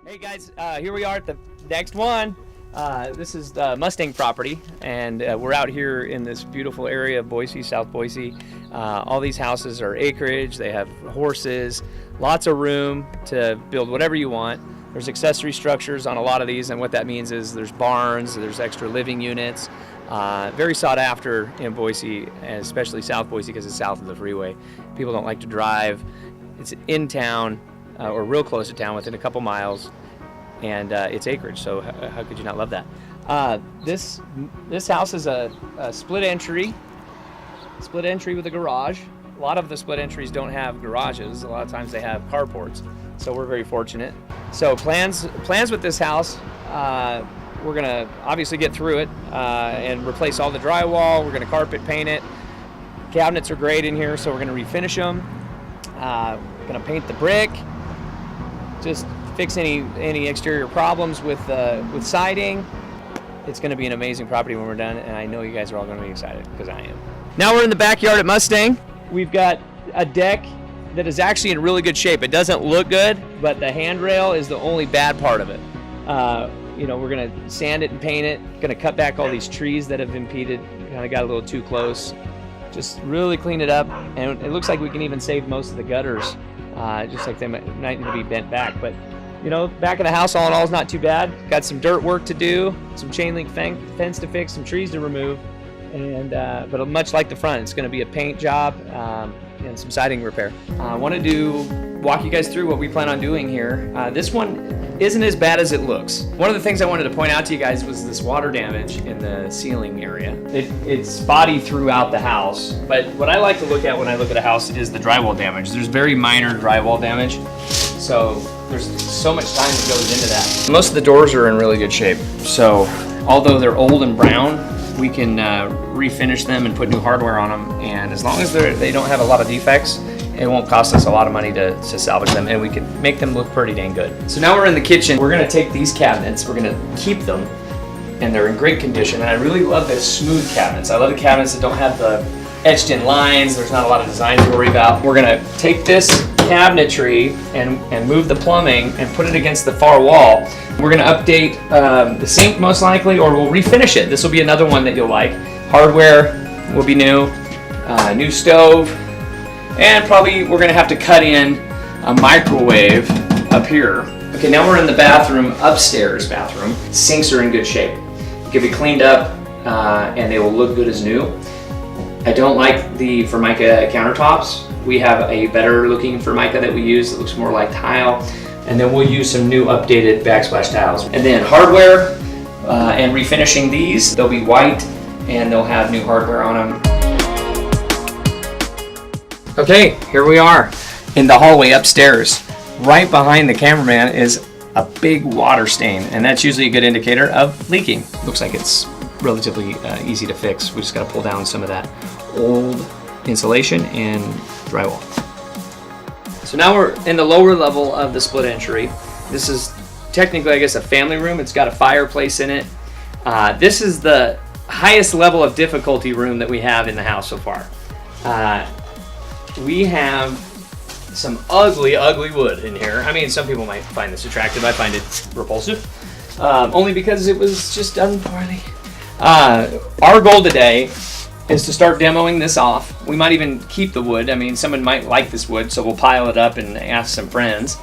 Hey guys, here we are at the next one. This is the Mustang property, and we're out here in this beautiful area of Boise, South Boise. All these houses are acreage, they have horses, lots of room to build whatever you want. There's accessory structures on a lot of these, and what that means is there's barns, there's extra living units. Very sought after in Boise, and especially South Boise because it's south of the freeway. People don't like to drive. It's in town, or real close to town, within a couple miles, and it's acreage, so how could you not love that? This house is a split entry with a garage. A lot of the split entries don't have garages. A lot of times they have carports, so we're very fortunate. So plans with this house, we're gonna obviously get through it and replace all the drywall. We're gonna carpet paint it. Cabinets are great in here, so we're gonna refinish them. We're gonna paint the brick. Just fix any exterior problems with siding. It's going to be an amazing property when we're done, and I know you guys are all going to be excited because I am. Now we're in the backyard at Mustang. We've got a deck that is actually in really good shape. It doesn't look good, but the handrail is the only bad part of it. You know, we're going to sand it and paint it. Going to cut back all these trees that have impeded. Kind of got a little too close. Just really clean it up, and it looks like we can even save most of the gutters. Just like they might need to be bent back, but you know, back of the house all in all is not too bad. Got some dirt work to do, some chain link fence to fix, some trees to remove, and but much like the front, it's going to be a paint job and some siding repair. I wanted to walk you guys through what we plan on doing here. This one isn't as bad as it looks. One of the things I wanted to point out to you guys was this water damage in the ceiling area. It's spotty throughout the house, but what I like to look at when I look at a house is the drywall damage. There's very minor drywall damage, so there's so much time that goes into that. Most of the doors are in really good shape, so although they're old and brown, we can refinish them and put new hardware on them, and as long as they don't have a lot of defects, it won't cost us a lot of money to salvage them, and we can make them look pretty dang good. So now we're in the kitchen. We're gonna take these cabinets, we're gonna keep them, and they're in great condition, and I really love the smooth cabinets. I love the cabinets that don't have the etched in lines. There's not a lot of design to worry about. We're gonna take this cabinetry and move the plumbing and put it against the far wall. We're gonna update the sink most likely, or we'll refinish it. This will be another one that you'll like. Hardware will be new, new stove, and probably we're gonna have to cut in a microwave up here. Okay, now we're in the bathroom, upstairs bathroom. Sinks are in good shape. Can be cleaned up and they will look good as new. I don't like the Formica countertops. We have a better looking Formica that we use that looks more like tile. And then we'll use some new updated backsplash tiles. And then hardware and refinishing these. They'll be white and they'll have new hardware on them. Okay, here we are in the hallway upstairs. Right behind the cameraman is a big water stain, and that's usually a good indicator of leaking. Looks like it's relatively easy to fix. We just got to pull down some of that old insulation and drywall. So now we're in the lower level of the split entry. This is technically, I guess, a family room. It's got a fireplace in it. This is the highest level of difficulty room that we have in the house so far. We have some ugly wood in here. I mean, some people might find this attractive. I find it repulsive, only because it was just done poorly. Our goal today is to start demoing this off. We might even keep the wood. I mean, someone might like this wood, so we'll pile it up and ask some friends.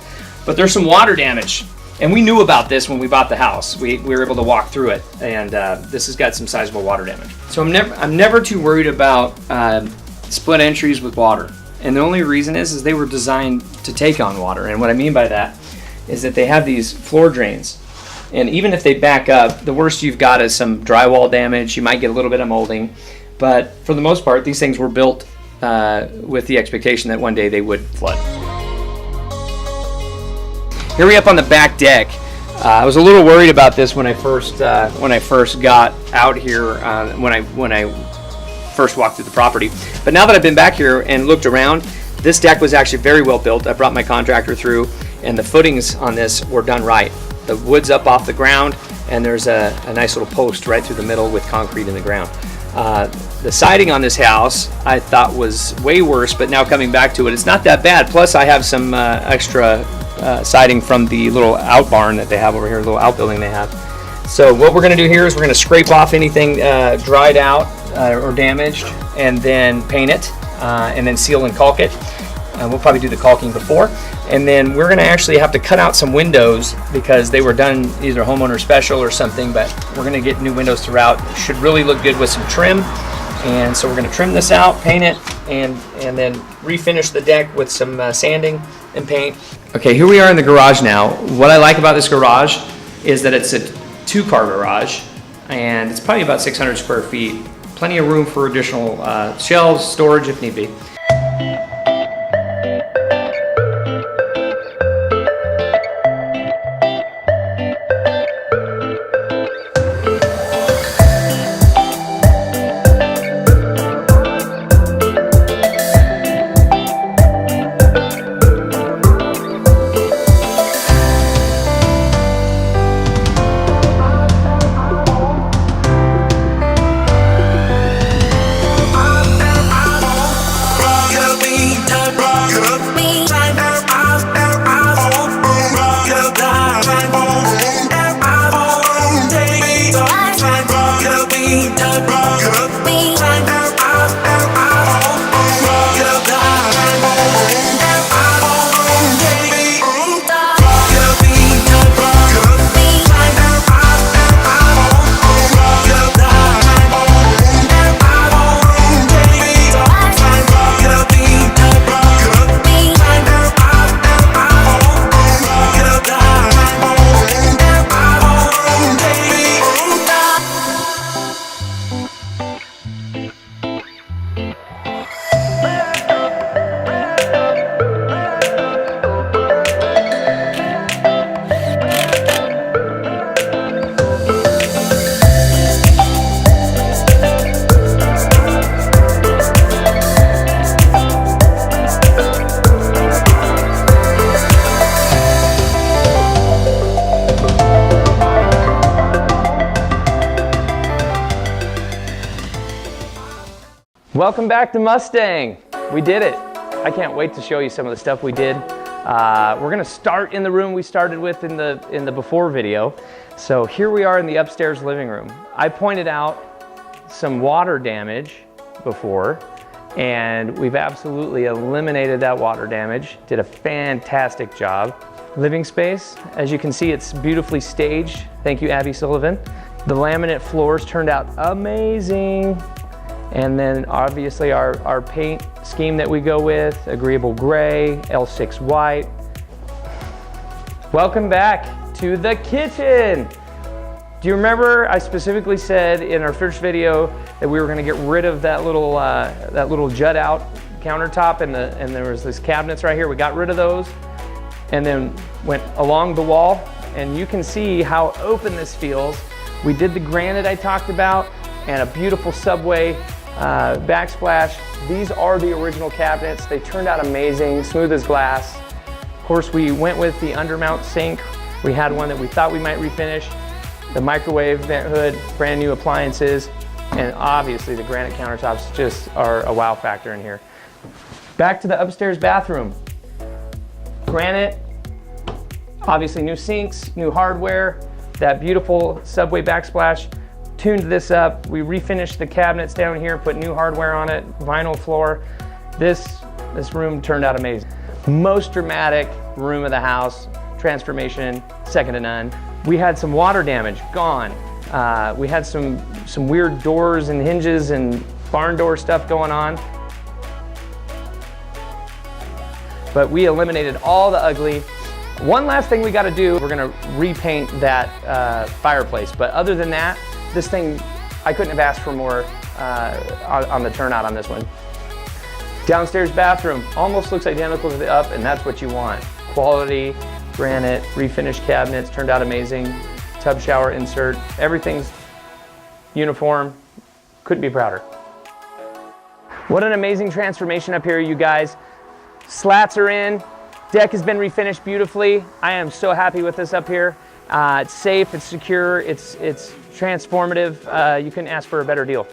But there's some water damage, and we knew about this when we bought the house. We were able to walk through it, and this has got some sizable water damage. So I'm never too worried about split entries with water. And the only reason is they were designed to take on water. And what I mean by that is that they have these floor drains. And even if they back up, the worst you've got is some drywall damage. You might get a little bit of molding. But for the most part, these things were built with the expectation that one day they would flood. Here we up on the back deck. I was a little worried about this when I first got out here, when I first walked through the property. But now that I've been back here and looked around, this deck was actually very well built. I brought my contractor through, and the footings on this were done right. The wood's up off the ground, and there's a nice little post right through the middle with concrete in the ground. The siding on this house I thought was way worse, but now coming back to it, it's not that bad. Plus I have some extra siding from the little out barn that they have over here, the little outbuilding they have. So what we're going to do here is we're going to scrape off anything dried out or damaged, and then paint it, and then seal and caulk it. We'll probably do the caulking before. And then we're going to actually have to cut out some windows because they were done either homeowner special or something, but we're going to get new windows throughout. It should really look good with some trim. And so we're going to trim this out, paint it, and then refinish the deck with some sanding and paint. Okay, here we are in the garage now. What I like about this garage is that it's a 2-car garage, and it's probably about 600 square feet. Plenty of room for additional shelves, storage if need be. Welcome back to Mustang. We did it. I can't wait to show you some of the stuff we did. We're gonna start in the room we started with in the before video. So here we are in the upstairs living room. I pointed out some water damage before, and we've absolutely eliminated that water damage. Did a fantastic job. Living space, as you can see, it's beautifully staged. Thank you, Abby Sullivan. The laminate floors turned out amazing. And then obviously our paint scheme that we go with, agreeable gray, L6 white. Welcome back to the kitchen. Do you remember I specifically said in our first video that we were gonna get rid of that little jut out countertop and there was this cabinets right here. We got rid of those and then went along the wall, and you can see how open this feels. We did the granite I talked about and a beautiful subway backsplash. These are the original cabinets. They turned out amazing, smooth as glass. Of course, we went with the undermount sink. We had one that we thought we might refinish. The microwave vent hood, brand new appliances, and obviously the granite countertops just are a wow factor in here. Back to the upstairs bathroom. Granite, obviously new sinks, new hardware, that beautiful subway backsplash. Tuned this up. We refinished the cabinets down here, put new hardware on it, vinyl floor. This room turned out amazing. Most dramatic room of the house, transformation, second to none. We had some water damage, gone. We had some weird doors and hinges and barn door stuff going on. But we eliminated all the ugly. One last thing we gotta do, we're gonna repaint that fireplace. But other than that, this thing, I couldn't have asked for more on the turnout on this one. Downstairs bathroom, almost looks identical to the up, and that's what you want. Quality, granite, refinished cabinets, turned out amazing. Tub shower insert, everything's uniform. Couldn't be prouder. What an amazing transformation up here, you guys. Slats are in, deck has been refinished beautifully. I am so happy with this up here. It's safe, it's secure, it's transformative. You couldn't ask for a better deal.